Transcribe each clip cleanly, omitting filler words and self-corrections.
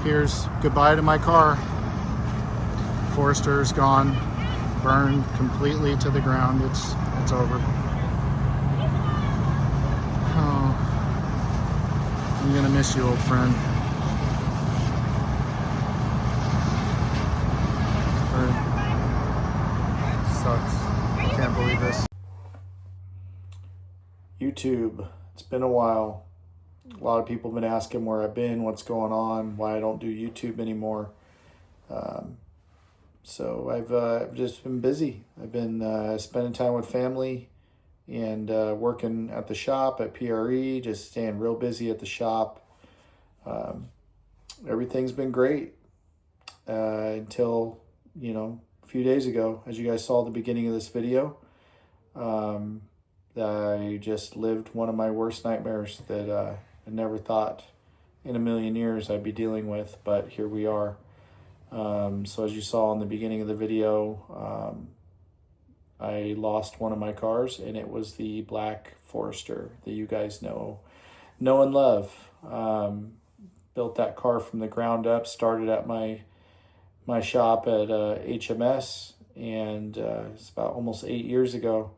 Here's goodbye to my car. Forrester's gone, burned completely to the ground. It's over. Oh, I'm gonna miss you, old friend. Sucks. Can't believe this. YouTube. It's been a while. A lot of people have been asking where I've been, what's going on, why I don't do YouTube anymore. So I've just been busy. I've been spending time with family and working at the shop at PRE, just staying real busy at the shop. Everything's been great until, a few days ago, as you guys saw at the beginning of this video. I just lived one of my worst nightmares that I never thought in a million years I'd be dealing with, but here we are. So as you saw in the beginning of the video, I lost one of my cars, and it was the black Forester that you guys know and love. Built that car from the ground up, started at my shop at HMS, and it's about almost 8 years ago.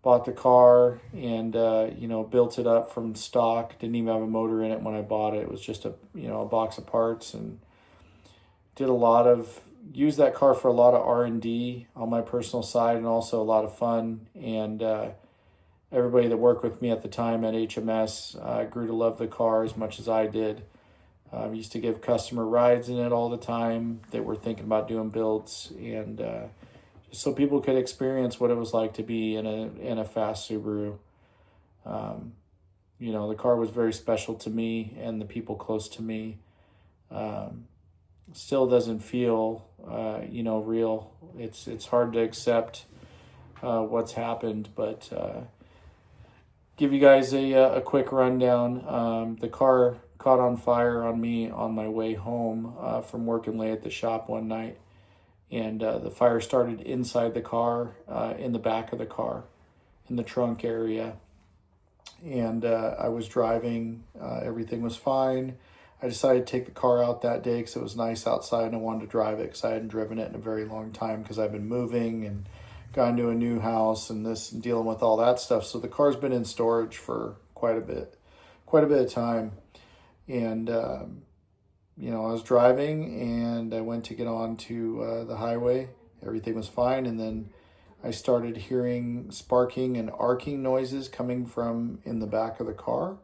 Bought the car and, built it up from stock. Didn't even have a motor in it when I bought it. It was just a box of parts, and used that car for a lot of R&D on my personal side, and also a lot of fun. And everybody that worked with me at the time at HMS grew to love the car as much as I did. Used to give customer rides in it all the time that were thinking about doing builds, and just so people could experience what it was like to be in a fast Subaru. The car was very special to me and the people close to me. Still doesn't feel, real. It's hard to accept what's happened, but give you guys a quick rundown. The car caught on fire on me on my way home from working late at the shop one night. And the fire started inside the car, in the back of the car, in the trunk area. And I was driving. Everything was fine. I decided to take the car out that day because it was nice outside, and I wanted to drive it because I hadn't driven it in a very long time because I've been moving and got into a new house and dealing with all that stuff. So the car's been in storage for quite a bit of time. And I was driving and I went to get on to the highway. Everything was fine. And then I started hearing sparking and arcing noises coming from in the back of the car.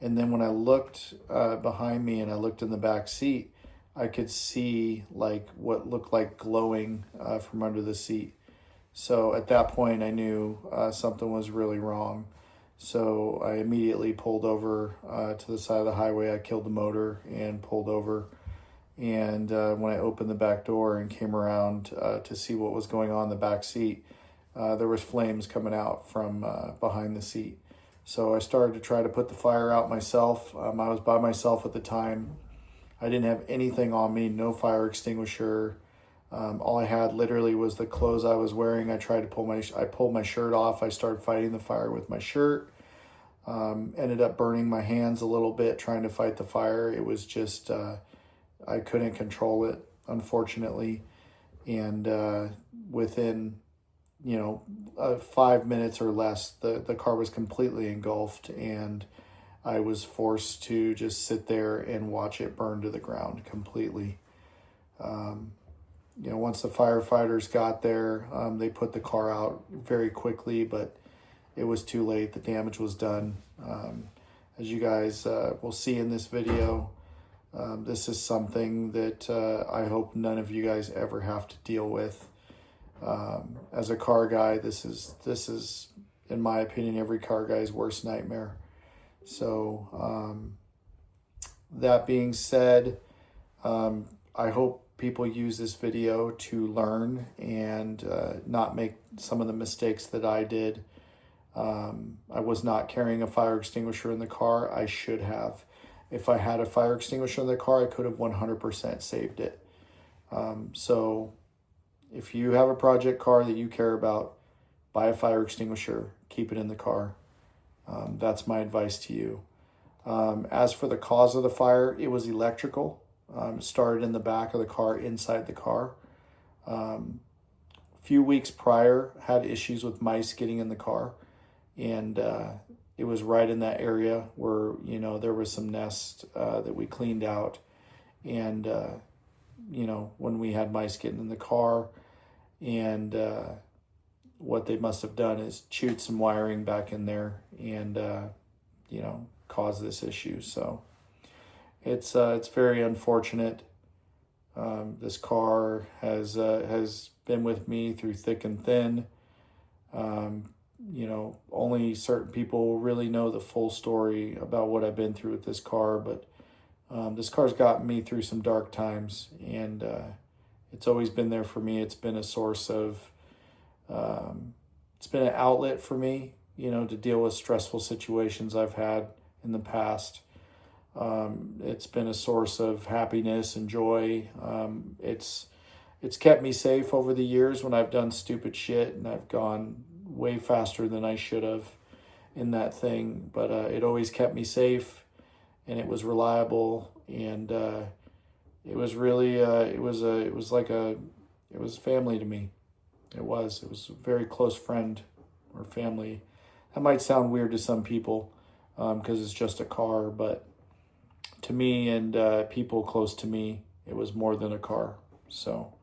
And then when I looked behind me and I looked in the back seat, I could see like what looked like glowing from under the seat. So at that point I knew something was really wrong. So I immediately pulled over to the side of the highway. I killed the motor and pulled over. And when I opened the back door and came around to see what was going on in the back seat, there was flames coming out from behind the seat. So I started to try to put the fire out myself. I was by myself at the time. I didn't have anything on me, no fire extinguisher. All I had literally was the clothes I was wearing. I pulled my shirt off. I started fighting the fire with my shirt. Ended up burning my hands a little bit trying to fight the fire. It was just, I couldn't control it, unfortunately. And within, 5 minutes or less, the car was completely engulfed, and I was forced to just sit there and watch it burn to the ground completely. Once the firefighters got there, they put the car out very quickly, but it was too late. The damage was done. As you guys will see in this video, this is something that I hope none of you guys ever have to deal with. As a car guy, this is, in my opinion, every car guy's worst nightmare. So that being said, I hope people use this video to learn and not make some of the mistakes that I did. I was not carrying a fire extinguisher in the car. I should have. If I had a fire extinguisher in the car, I could have 100% saved it. So if you have a project car that you care about, buy a fire extinguisher, keep it in the car. That's my advice to you. As for the cause of the fire, it was electrical. Started in the back of the car, inside the car. A few weeks prior, had issues with mice getting in the car, and it was right in that area where, you know, there was some nests that we cleaned out, and you know, when we had mice getting in the car, and what they must have done is chewed some wiring back in there, and you know, caused this issue. So it's very unfortunate. This car has been with me through thick and thin. You know, only certain people really know the full story about what I've been through with this car, but this car's gotten me through some dark times, and it's always been there for me. It's been a source of, it's been an outlet for me, you know, to deal with stressful situations I've had in the past. It's been a source of happiness and joy. It's kept me safe over the years when I've done stupid shit and I've gone way faster than I should have in that thing. But it always kept me safe, and it was reliable, and it was really it was family to me. It was a very close friend or family. That might sound weird to some people because it's just a car, but to me and people close to me, it was more than a car. So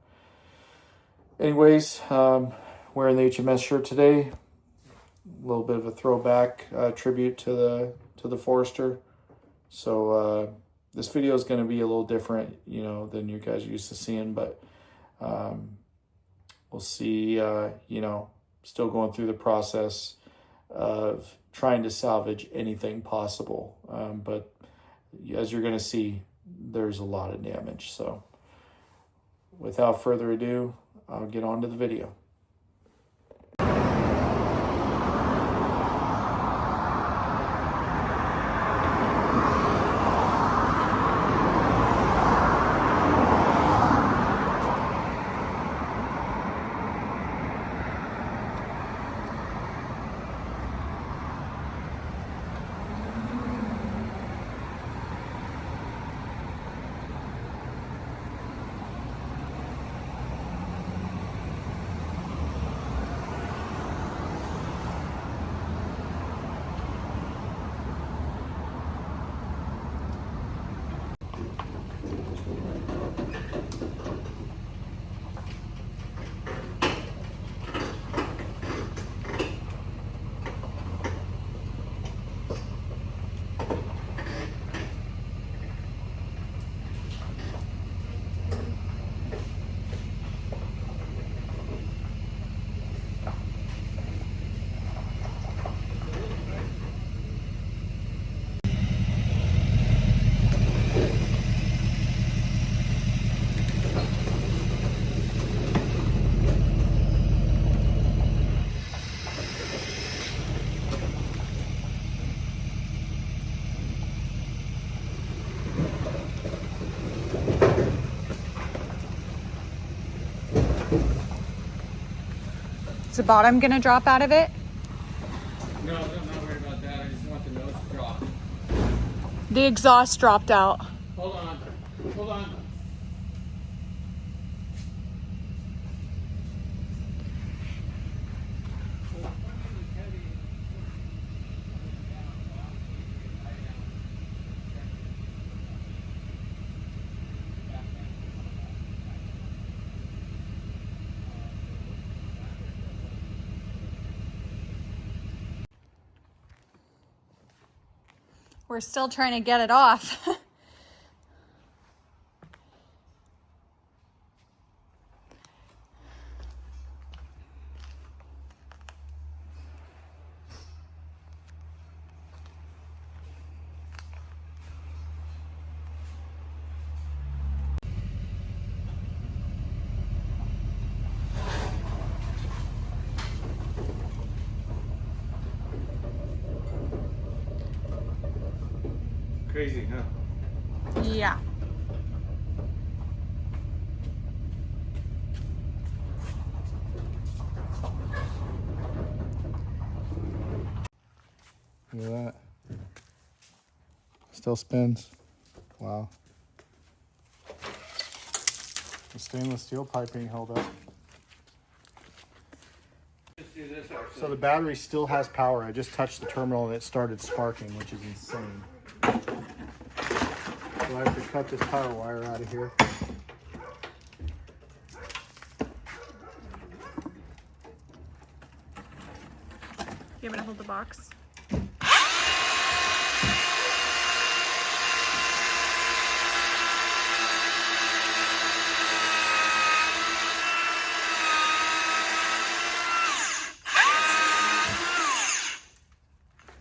anyways, wearing the HMS shirt today, a little bit of a throwback tribute to the Forester. So this video is going to be a little different, you know, than you guys are used to seeing, but we'll see. You know, still going through the process of trying to salvage anything possible, but as you're going to see, there's a lot of damage. So without further ado, I'll get on to the video. Is the bottom gonna drop out of it? No, I'm not worried about that. I just want the nose to drop. The exhaust dropped out. Hold on. Hold on. We're still trying to get it off. Crazy, huh? Yeah. Look at that. Still spins. Wow. The stainless steel piping held up. Let's do this actually. So the battery still has power. I just touched the terminal and it started sparking, which is insane. So I have to cut this power wire out of here. You want me to hold the box?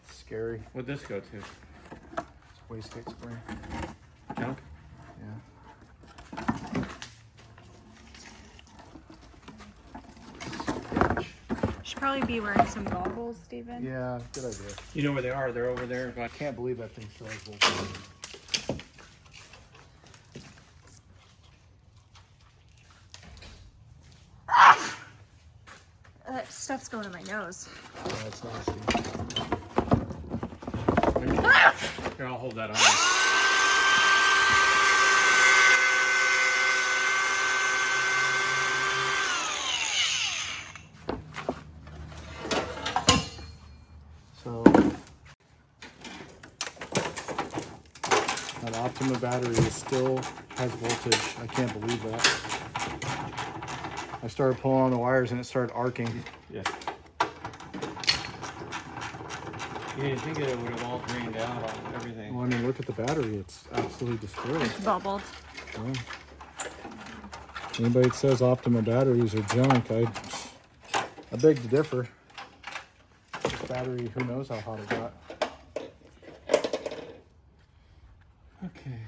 Scary. What'd this go to? It's wastegate spring. Junk? Yeah. Should probably be wearing some goggles, Steven. Yeah, good idea. You know where they are? They're over there. I can't believe that thing still has voltage. That stuff's going in my nose. Yeah, it's nasty. Here, I'll hold that on. So that Optima battery still has voltage. I can't believe that. I started pulling on the wires and it started arcing. Yeah. You didn't think it would have all drained out on everything. Well, I mean, look at the battery. It's absolutely destroyed. It's bubbled. Yeah. Anybody that says Optima batteries are junk, I beg to differ. This battery, who knows how hot it got. Okay.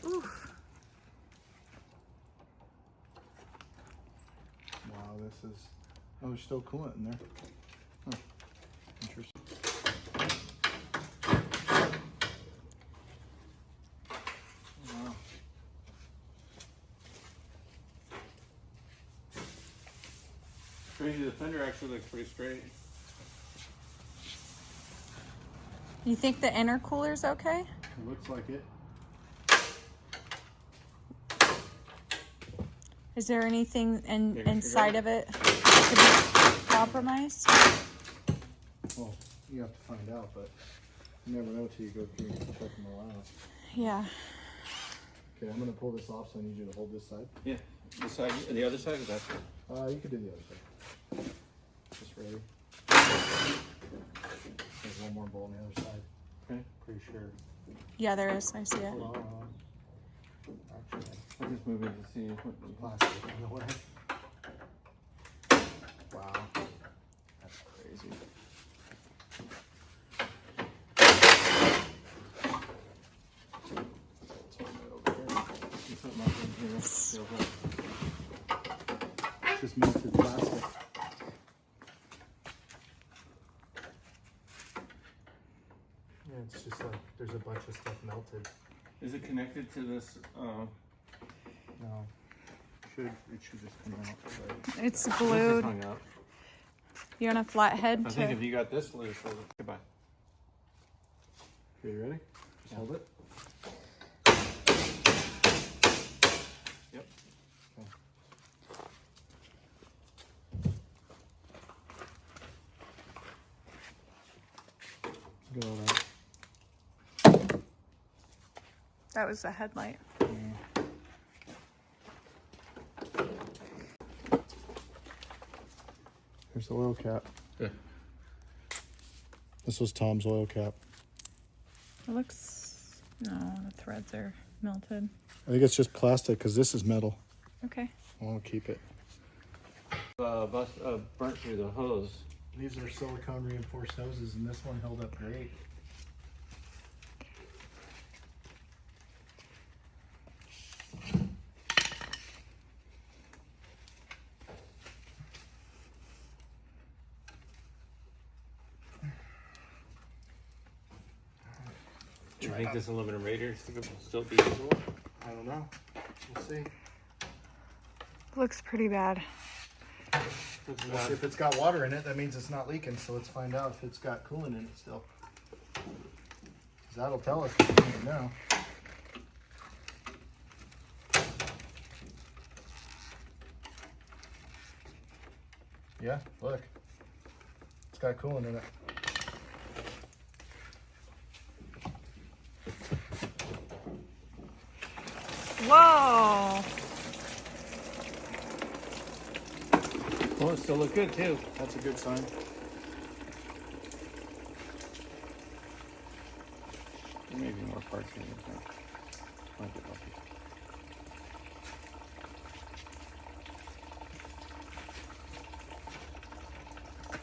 Oof. Wow, this is... Oh, there's still coolant in there. Huh. Interesting. Wow. Crazy, the fender actually looks pretty straight. You think the intercooler's okay? It looks like it. Is there anything Maybe inside of it that could be compromised? Well, you have to find out, but you never know till you go through and check them all out. Yeah. Okay, I'm gonna pull this off, so I need you to hold this side. Yeah. This side, the other side, is that You could do the other side. Just ready. There's one more bolt on the other side. okay? Pretty sure. Yeah, there is. I see it. Hold on. Actually, I'll just move it to see what the plastic in the way. Wow. That's crazy. It's all right over here. there's something up in here. Feels like- Just melted plastic. Yeah, it's just like there's a bunch of stuff melted. Is it connected to this? No. It should just come out. But It's This is glued. hung up. You want a flathead I think to... if you got this loose, goodbye. Okay, you ready? Just hold it. Yep. Okay. Let's go with that. That was the headlight. Here's the oil cap. Yeah. This was Tom's oil cap. It looks... No, the threads are melted. I think it's just plastic because this is metal. Okay. I want to keep it. Burnt through the hose. These are silicone reinforced hoses, and this one held up great. Do you think this aluminum radiator will still be usable? I don't know. We'll see. Looks pretty bad. We'll see if it's got water in it. That means it's not leaking. So let's find out if it's got coolant in it still. 'Cause that'll tell us what we need to know. Yeah, look. It's got coolant in it. Whoa! Well, it still look good too. That's a good sign. There may be more parts in it. Might get lucky.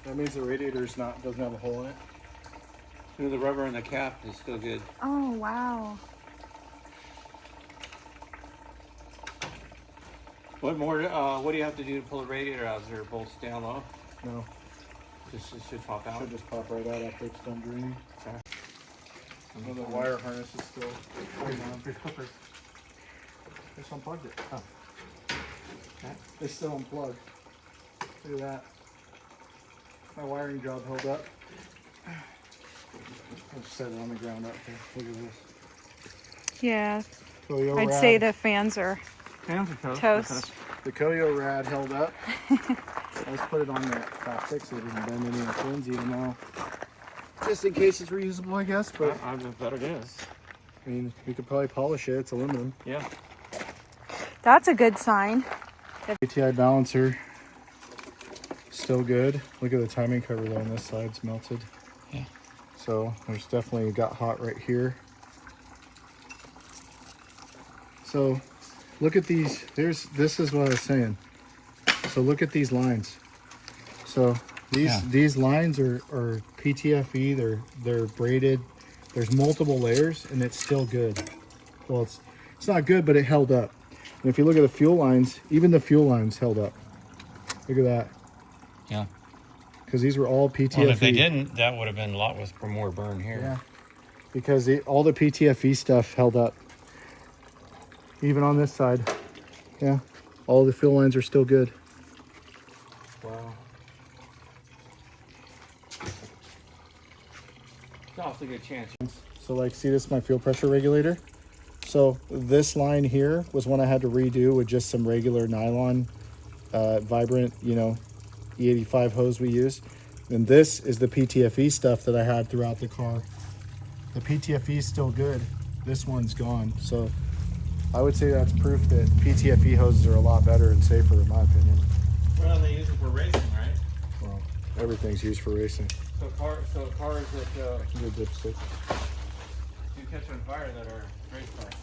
That means the radiator's doesn't have a hole in it. You know, the rubber on the cap is still good. Oh, wow. What more? What do you have to do to pull the radiator out? Is there bolts down low? No, Just it should pop out. should just pop right out after it's done draining. Okay. Well, the wire harness is still holding on. There's clippers. Just unplugged it. Oh. Okay. It's still unplugged. Look at that. My wiring job held up. I'll just set it on the ground up here. Look at this. Yeah, Koyo I'd rad. say the fans are Hands are toast. The Koyo rad held up. I just put it on there to fix it. It didn't bend any of the pins even now. Just in case it's reusable, I guess. But I bet it is. I mean, we could probably polish it. It's aluminum. Yeah. That's a good sign. ATI balancer, still good. Look at the timing cover though on this side, it's melted. Yeah. So there's definitely got hot right here. So look at these, this is what I was saying. So look at these lines. So these lines are PTFE, they're braided. There's multiple layers and it's still good. Well, it's not good, but it held up. And if you look at the fuel lines, even the fuel lines held up. Look at that. Yeah. Because these were all PTFE. Well, if they didn't, that would have been a lot with more burn here. Yeah. Because all the PTFE stuff held up. Even on this side. Yeah. All the fuel lines are still good. Wow. It's awfully good chance. So like, see this is my fuel pressure regulator. So this line here was one I had to redo with just some regular nylon, vibrant, E85 hose we use. And this is the PTFE stuff that I had throughout the car. The PTFE is still good. This one's gone. So I would say that's proof that PTFE hoses are a lot better and safer in my opinion. Well, they use it for racing, right? Well, everything's used for racing. So cars that Good dipstick. do catch on fire that are race cars.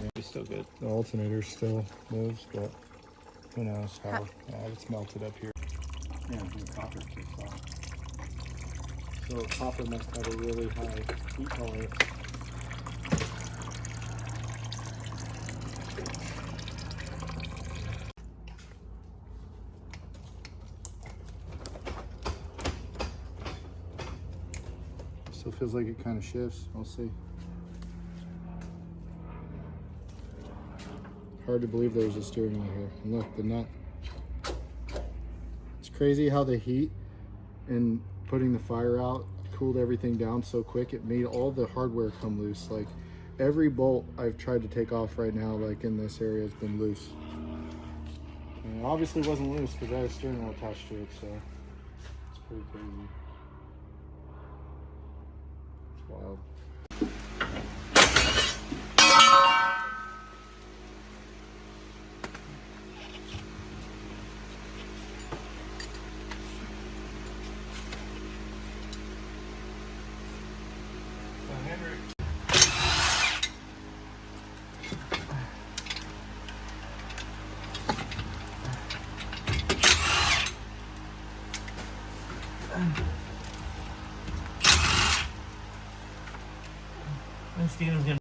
Yeah. It's still good. The alternator still moves, but who knows how it's melted up here. Yeah, the copper kicks off. So copper must have a really high heat tolerance. Still feels like it kind of shifts. We'll see. Hard to believe there's a steering wheel here. And look, the nut. It's crazy how the heat and putting the fire out cooled everything down so quick. It made all the hardware come loose. Like every bolt I've tried to take off right now, like in this area, has been loose. And it obviously wasn't loose because I had a steering wheel attached to it, so it's pretty crazy. It's wild. And Steven's gonna.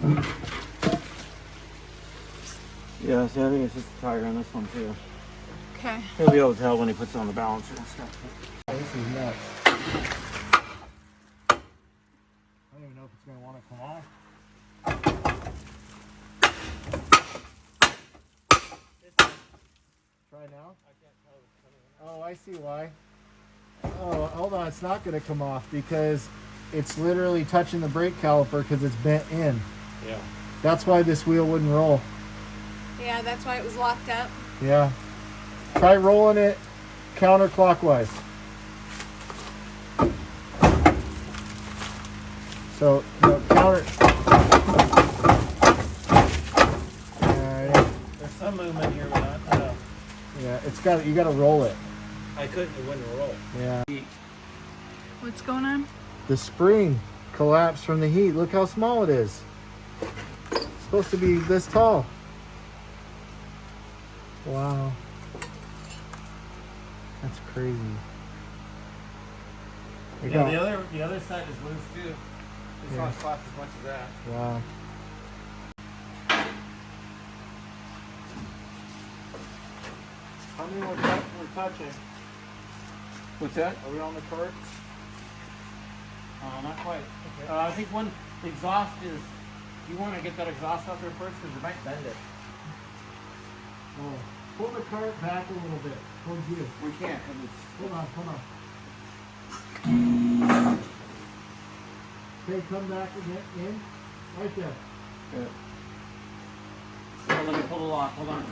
Yeah, see, I think it's just a tire on this one too. Okay. He'll be able to tell when he puts it on the balancer and stuff. This is nuts. I don't even know if it's going to want to come off. Try now? Oh, I see why. Oh, hold on. It's not going to come off because it's literally touching the brake caliper because it's bent in. Yeah. That's why this wheel wouldn't roll. Yeah, that's why it was locked up. Yeah. Try rolling it counterclockwise. So, no, counter. Yeah. There's some movement here, but not enough. Yeah, you got to roll it. I couldn't, it wouldn't roll. Yeah. What's going on? The spring collapsed from the heat. Look how small it is. It's supposed to be this tall. Wow. That's crazy. Yeah, the other side is loose too. It's Yeah. not slapped as much as that. Wow. How many we're touching? What's that? Are we on the cart? Not quite. Okay. I think the exhaust is, you want to get that exhaust out there first because you might bend it. Oh. Pull the cart back a little bit towards you. We can't because it's... Hold on. Okay, come back again, in. Right there. Yeah. So let me pull the lock. Hold on.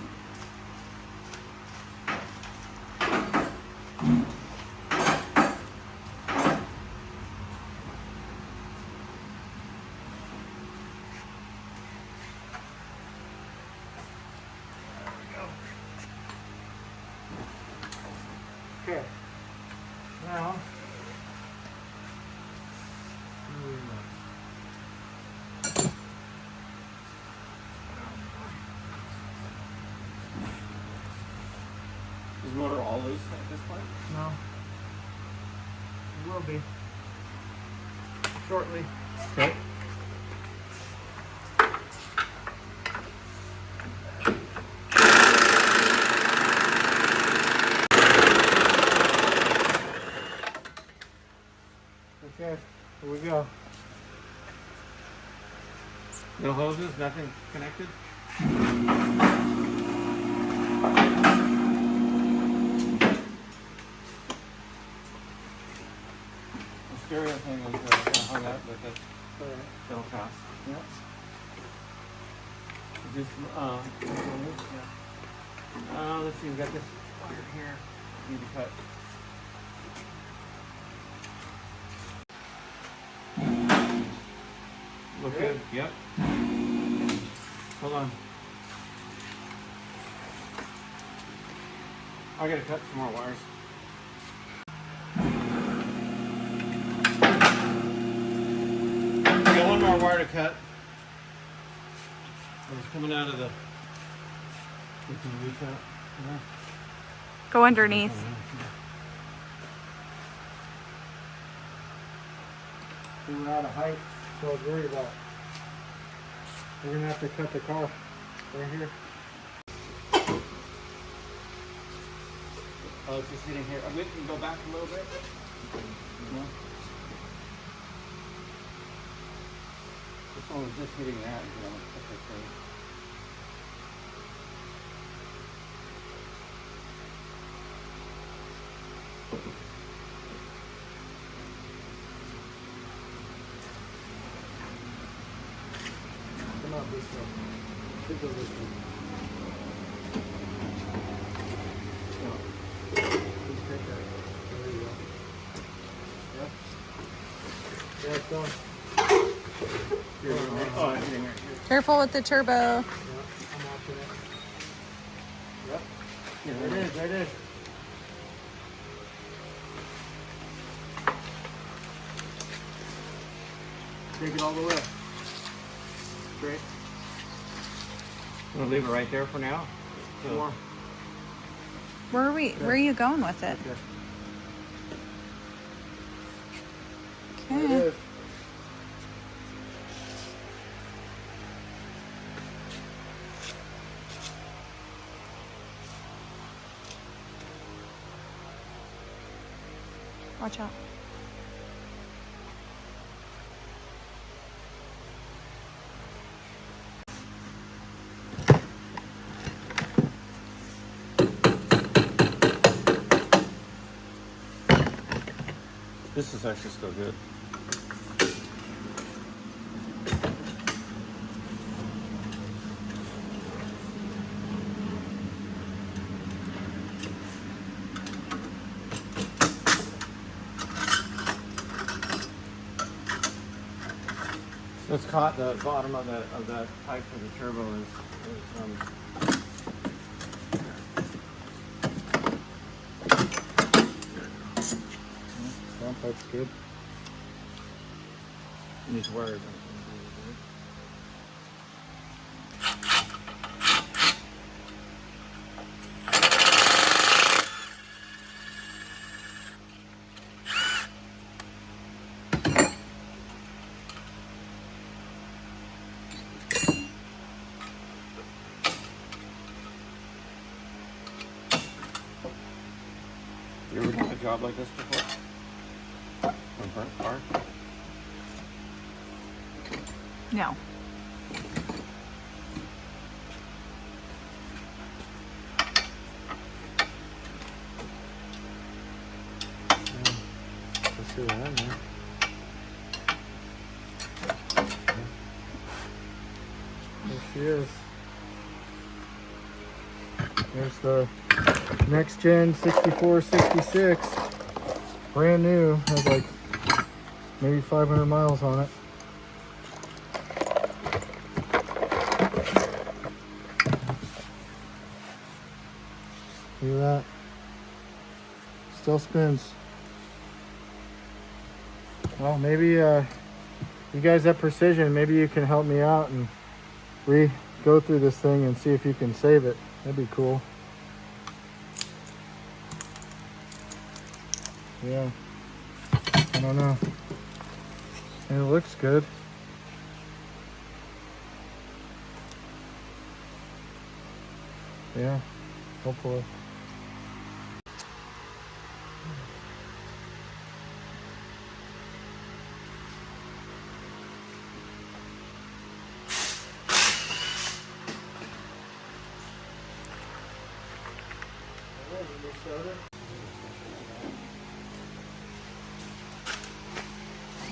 Okay. Now. Is the motor all loose at this point? No. It will be. Shortly. Okay. Okay, here we go. No hoses, nothing connected? The stereo thing was hung up, but that'll pass. Yep. Is this, let's see, we got this wire here. Need to cut. Look good. Yep. Hold on. I gotta cut some more wires. I got one more wire to cut. It's coming out of the. You can reach out. Yeah. Go underneath. We were out of height, so I was worried about. We're gonna have to cut the car right here. Oh, it's just hitting here. We can go back a little bit. No. This one was just hitting that. Okay. Come out this way. Should go this way. Just take that. There you go. Yep. Yeah, it's done. Oh, it's hitting right here. Careful with the turbo. Yeah, I'm watching it. Yep. Yeah, There it is, there it is. Take it all the way. Straight. We'll leave it right there for now. So, More. Where are you going with it? Okay. There it Okay. is. Watch out. This is actually still good. What's caught the bottom of that pipe for the turbo is Down pipe's good. these words. You ever done a job like this before? On burnt car? No. Let's see that, man. There she is. There's the next gen 6466. Brand new. Has like maybe 500 miles on it. Look at that. Still spins. Well, maybe you guys at Precision, maybe you can help me out and go through this thing and see if you can save it. That'd be cool. Yeah. I don't know. It looks good. Yeah. Hopefully.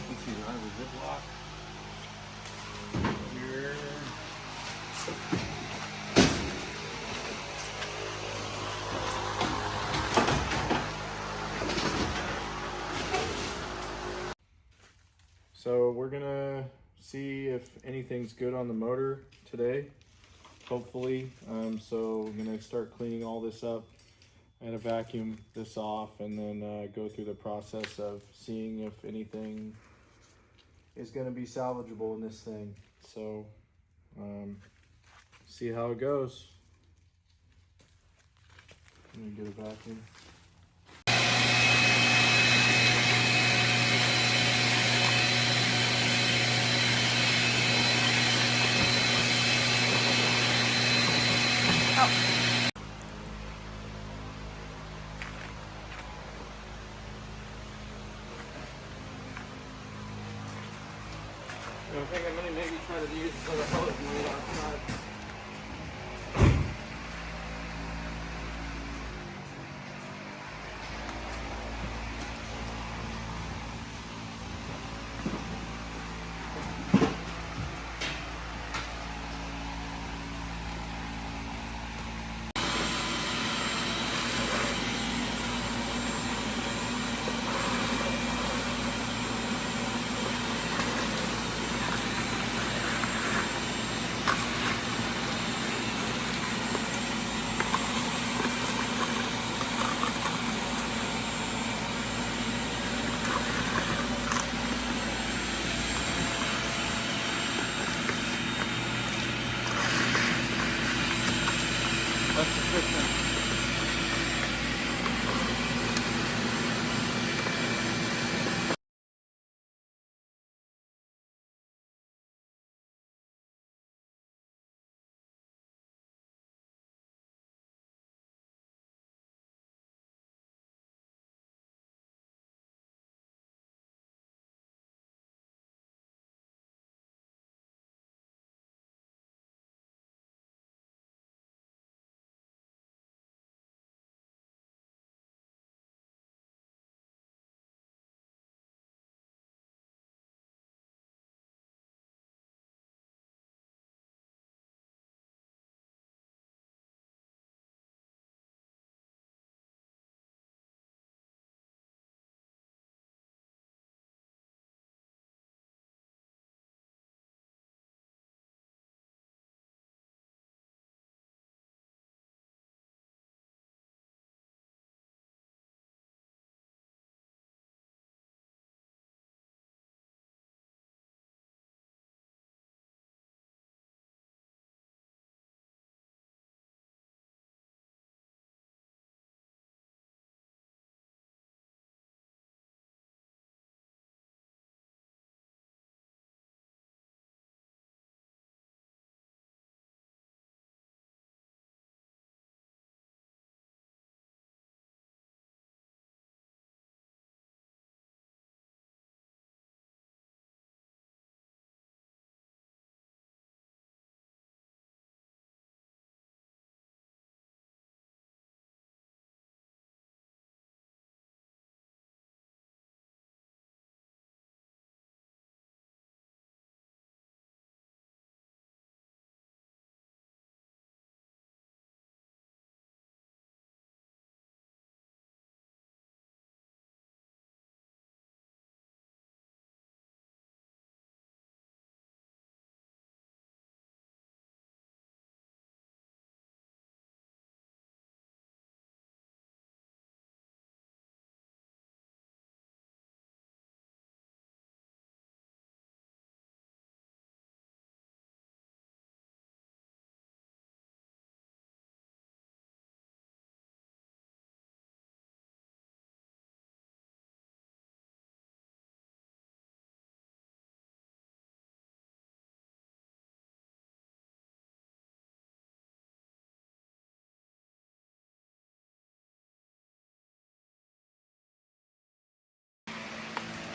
Let's see, I have a Ziploc. Here. So we're gonna see if anything's good on the motor today, hopefully. So we're gonna start cleaning all this up. I'm gonna vacuum this off and then go through the process of seeing if anything is gonna be salvageable in this thing. So see how it goes. Let me get a vacuum. I think I'm gonna maybe try to use this other hose and lay it outside.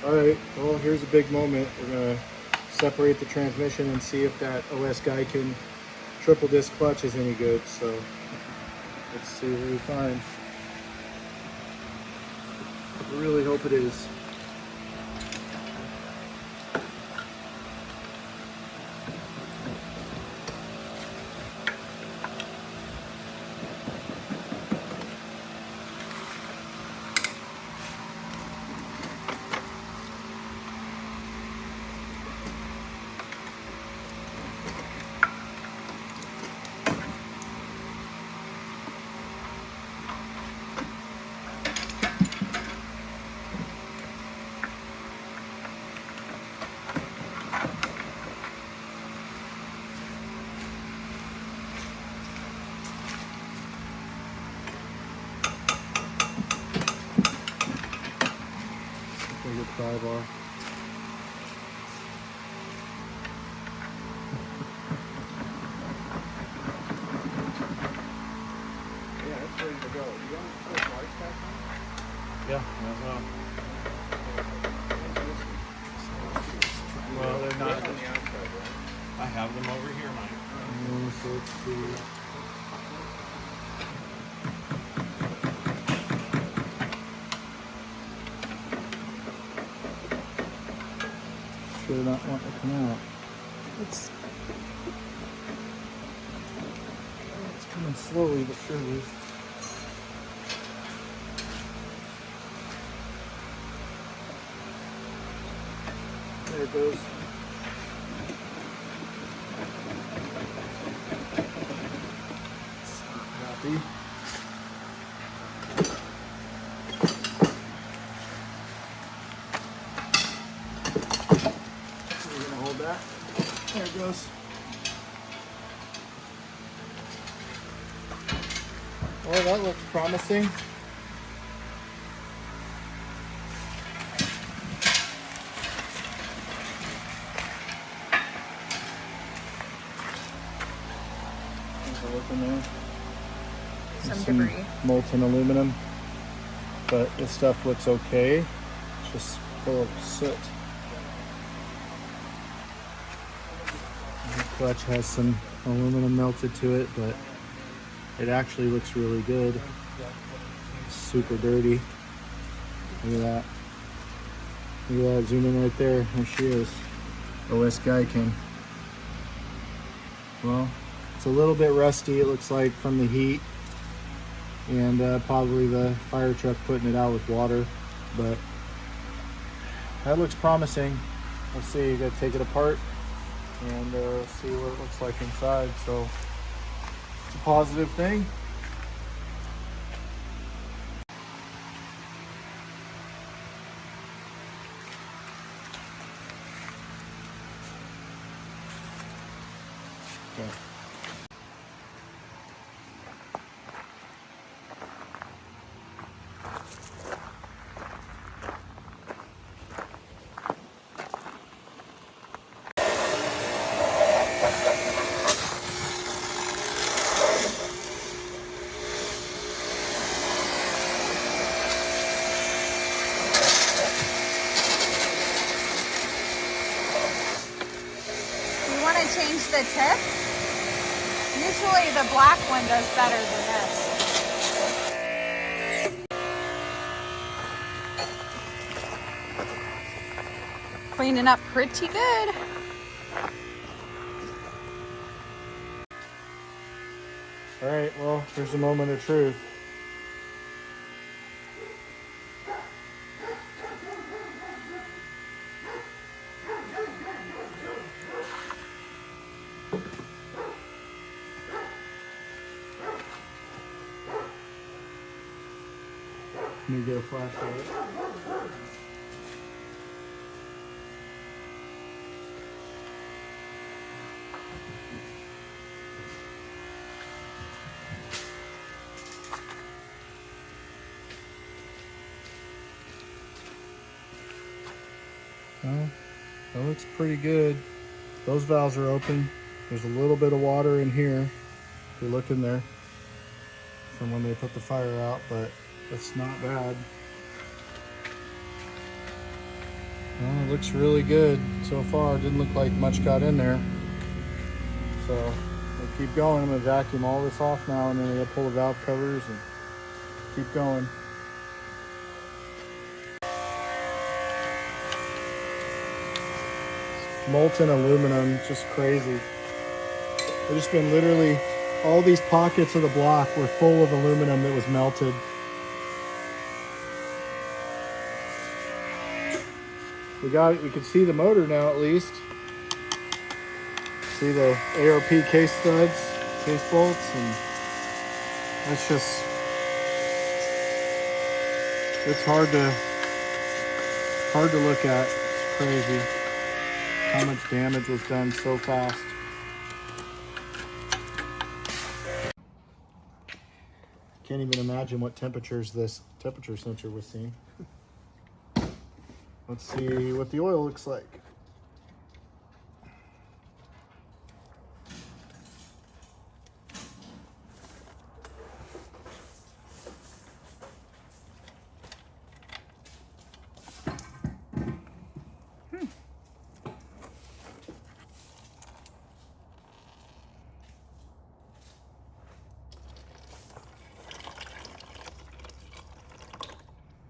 All right, well, here's a big moment. We're gonna separate the transmission and see if that OS Gaikin triple disc clutch is any good. So let's see what we find. I really hope it is. Bigger pry bar. Yeah, it's ready to go. You want to put a large pack on? Yeah, as well. Well, they're not. On the outside, right? I have them over here, Mike. So let's see. Sure not want to come out. It's coming slowly but surely. There it goes. Happy. We're gonna hold that. There it goes. Oh, that looks promising. There's a look in there. Some debris. Molten aluminum, but this stuff looks okay. It's just full of soot. The clutch has some aluminum melted to it, but it actually looks really good. It's super dirty. Look at that. Look at that, zoom in right there. There she is. OS Gaikin. Well, it's a little bit rusty, it looks like, from the heat. And probably the fire truck putting it out with water, but that looks promising. Let's see, you gotta take it apart and see what it looks like inside. So it's a positive thing. Okay. Change the tip. Usually the black one does better than this. Cleaning up pretty good. All right, well, here's a moment of truth. Let me get a flashlight. Well, that looks pretty good. Those valves are open. There's a little bit of water in here, if you look in there, from when they put the fire out, but it's not bad. Well, it looks really good so far. It didn't look like much got in there. So we'll keep going. I'm gonna vacuum all this off now, and then I'm gonna pull the valve covers and keep going. Molten aluminum, just crazy. I've just been literally, all these pockets of the block were full of aluminum that was melted. We can see the motor now at least. See the ARP case studs, case bolts, and it's just, it's hard to look at. It's crazy how much damage was done so fast. Can't even imagine what temperatures this temperature sensor was seeing. Let's see what the oil looks like.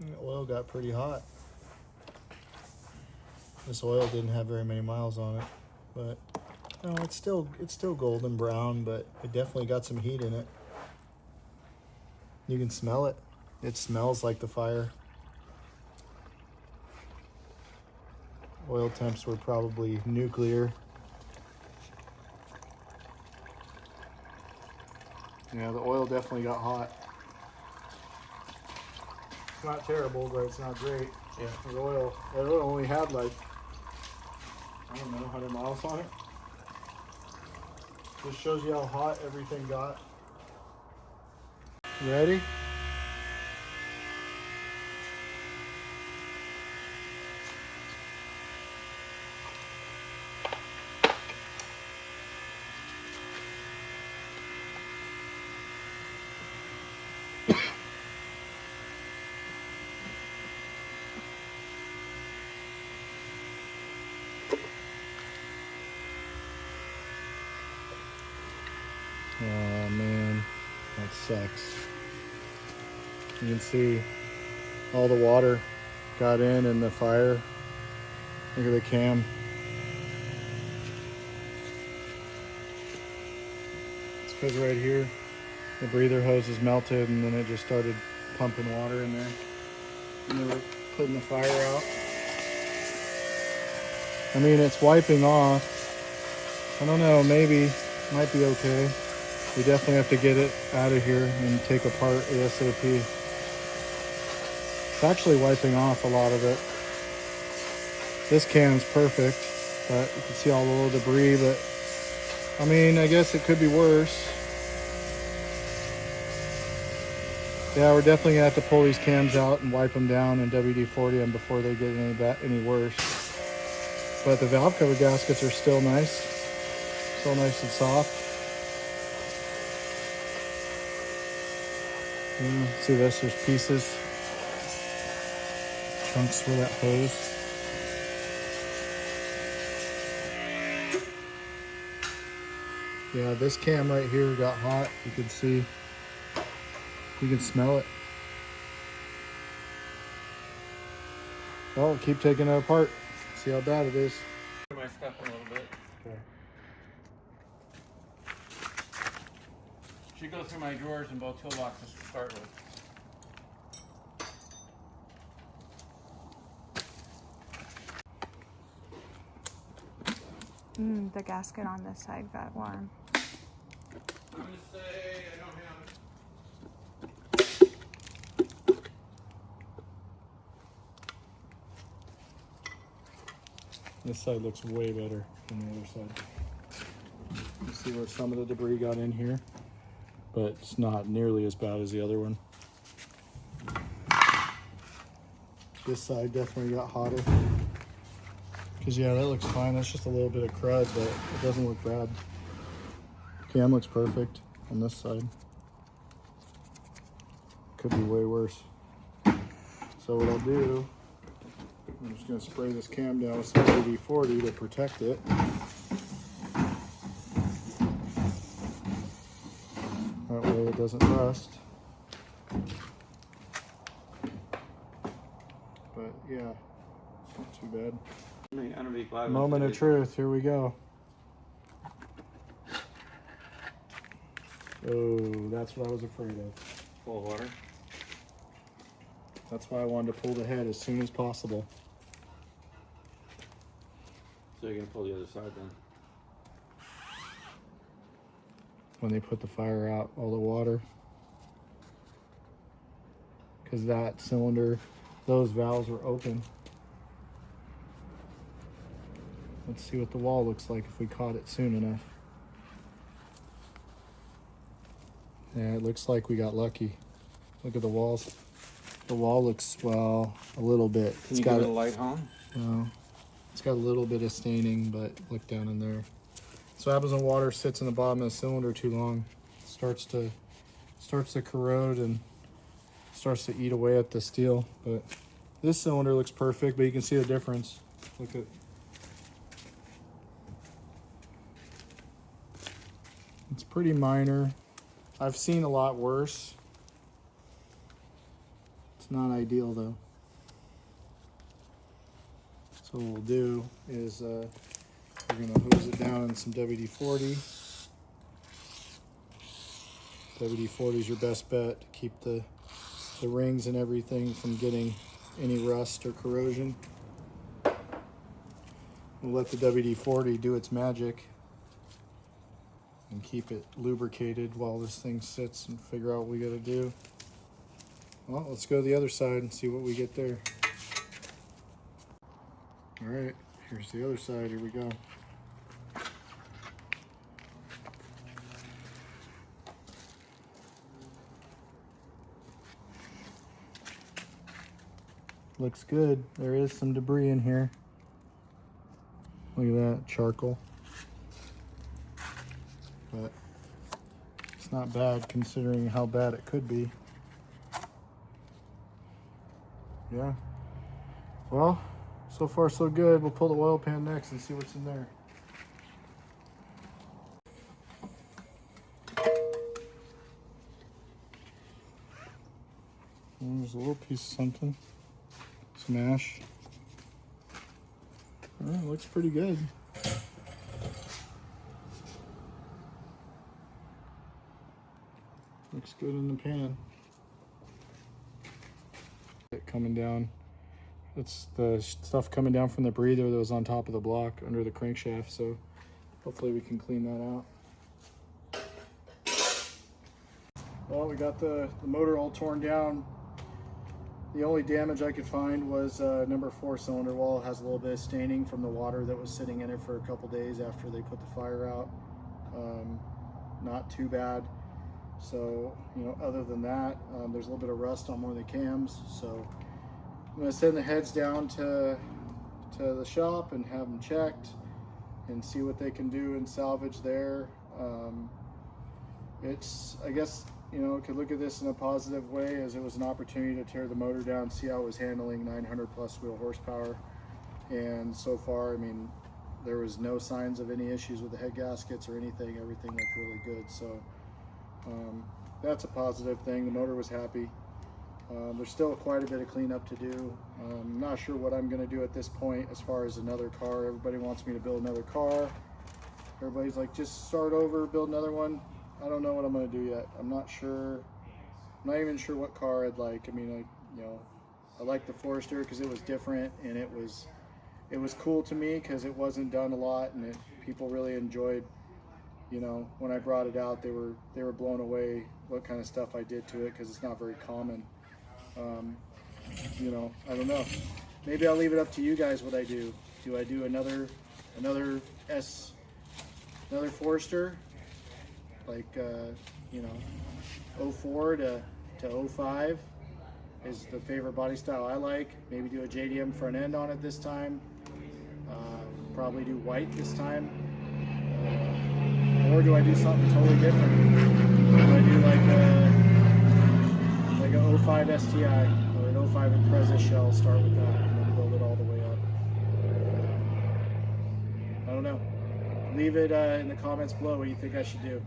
The oil got pretty hot. This oil didn't have very many miles on it, but no, it's still golden brown, but it definitely got some heat in it. You can smell it. It smells like the fire. Oil temps were probably nuclear. Yeah, the oil definitely got hot. It's not terrible, but it's not great. Yeah. The oil only had like, I don't know, 100 miles on it. Just shows you how hot everything got. You ready? Oh man, that sucks. You can see all the water got in the fire. Look at the cam. It's because right here, the breather hose is melted and then it just started pumping water in there. And they were putting the fire out. I mean, it's wiping off. I don't know, maybe, might be okay. We definitely have to get it out of here and take apart ASAP. It's actually wiping off a lot of it. This can's perfect, but you can see all the little debris, but I mean, I guess it could be worse. Yeah, we're definitely gonna have to pull these cams out and wipe them down and WD-40 them before they get any worse. But the valve cover gaskets are still nice and soft. See this, there's pieces, chunks for that hose. Yeah, this cam right here got hot. You can see, you can smell it. Well, we'll keep taking it apart, see how bad it is. My stuff a little bit. Okay. Should go through my drawers and both toolboxes to start with. The gasket on this side got warm. I'm gonna say I don't have. This side looks way better than the other side. You see where some of the debris got in here, but it's not nearly as bad as the other one. This side definitely got hotter. Because yeah, that looks fine. That's just a little bit of crud, but it doesn't look bad. Cam looks perfect on this side. Could be way worse. So what I'll do, I'm just Just gonna spray this cam down with some WD-40 to protect it. That way it doesn't rust. But yeah, it's not too bad. Moment of truth, here we go. Oh, that's what I was afraid of. Full of water. That's why I wanted to pull the head as soon as possible. So you're gonna pull the other side then? When they put the fire out, all the water. Because that cylinder, those valves were open. Let's see what the wall looks like if we caught it soon enough. Yeah, it looks like we got lucky. Look at the walls. The wall looks, well, a little bit. Can you give it a light home? No. It's got a little bit of staining, but look down in there. So what happens when water sits in the bottom of the cylinder too long. It starts to corrode and starts to eat away at the steel. But this cylinder looks perfect, but you can see the difference. Look at. It's pretty minor. I've seen a lot worse. It's not ideal though. So what we'll do is we're gonna hose it down in some WD-40. WD-40 is your best bet to keep the rings and everything from getting any rust or corrosion. We'll let the WD-40 do its magic and keep it lubricated while this thing sits and figure out what we gotta do. Well, let's go to the other side and see what we get there. All right, here's the other side, here we go. Looks good. There is some debris in here. Look at that, charcoal. But it's not bad considering how bad it could be. Yeah. Well, so far so good. We'll pull the oil pan next and see what's in there. There's a little piece of something. Some ash. All right, looks pretty good. Looks good in the pan. It coming down. It's the stuff coming down from the breather that was on top of the block under the crankshaft, so hopefully we can clean that out. Well, we got the motor all torn down. The only damage I could find was number 4 cylinder wall. It has a little bit of staining from the water that was sitting in it for a couple days after they put the fire out. Not too bad. So, you know, other than that, there's a little bit of rust on one of the cams. So I'm gonna send the heads down to the shop and have them checked and see what they can do and salvage there. It's, I guess, you know, could look at this in a positive way as it was an opportunity to tear the motor down, see how it was handling 900 plus wheel horsepower. And so far, I mean, there was no signs of any issues with the head gaskets or anything. Everything looked really good. So that's a positive thing. The motor was happy. There's still quite a bit of cleanup to do. I'm not sure what I'm going to do at this point as far as another car. Everybody wants me to build another car. Everybody's like, just start over, build another one. I don't know what I'm going to do yet. I'm not sure. I'm not even sure what car I'd like. I mean, I like the Forester because it was different and it was cool to me because it wasn't done a lot and people really enjoyed. You know, when I brought it out, they were blown away what kind of stuff I did to it because it's not very common. You know, I don't know. Maybe I'll leave it up to you guys what I do. Do I do another Forester, like you know, 04 to 05 is the favorite body style I like. Maybe do a JDM front end on it this time. Probably do white this time. Or do I do something totally different? Do I do like a 05 STI or an 05 Impreza shell, start with that and then build it all the way up? leave it in the comments below what you think I should do.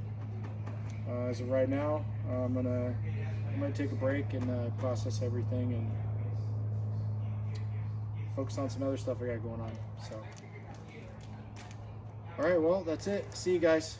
As of right now, I'm gonna take a break and process everything and focus on some other stuff I got going on. So, all right, well, that's it. See you guys.